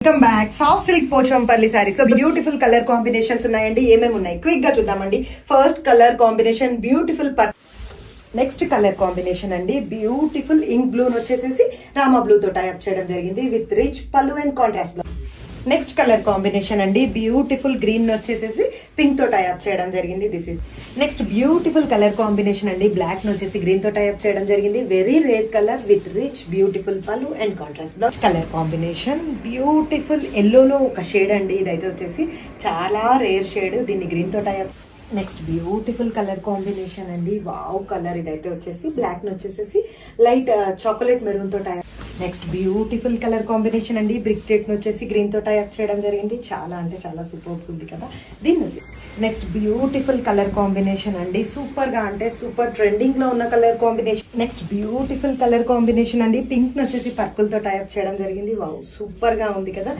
Welcome back. Soft silk Pochampally saris లో beautiful colour combinations ఉన్నాయండి. ఏమేమి ఉన్నాయి క్విక్ గా చూద్దామండి. First colour combination beautiful next colour combination అండి బ్యూటిఫుల్ ఇంక్ బ్లూ వచ్చేసేసి రామా బ్లూ తో టైప్ చేయడం జరిగింది with rich pallu and contrast blouse. Next colour combination అండి బ్యూటిఫుల్ గ్రీన్ వచ్చేసేసి పింక్ తో టైప్ చేయడం జరిగింది. This is next beautiful colour combination అండి బ్లాక్ వచ్చేసి గ్రీన్ తో టైప్ చేయడం జరిగింది. Very rare colour with rich beautiful pallu and contrast blouse. Colour combination beautiful yellow లో ఒక షేడ్ అండి. ఇదైతే వచ్చేసి చాలా రేర్ షేడ్. దీన్ని గ్రీన్ తో type. Next beautiful colour combination అండి వావ్ కలర్. ఇదైతే వచ్చేసి బ్లాక్ వచ్చేసేసి లైట్ చాక్లెట్ మెరూన్ తో type. Next beautiful colour combination అండి బ్రిక్ రెడ్ వచ్చేసి గ్రీన్ తో టైప్ చేయడం జరిగింది. చాలా అంటే చాలా సూపర్ ఉంది కదా దీన్ని వచ్చి. నెక్స్ట్ బ్యూటిఫుల్ కలర్ కాంబినేషన్ అండి సూపర్ గా అంటే సూపర్ ట్రెండింగ్ లో ఉన్న colour combination. Next beautiful colour combination అండి పింక్ వచ్చేసి పర్పుల్ తో టైప్ చేయడం జరిగింది. వావ్ సూపర్ గా ఉంది కదా.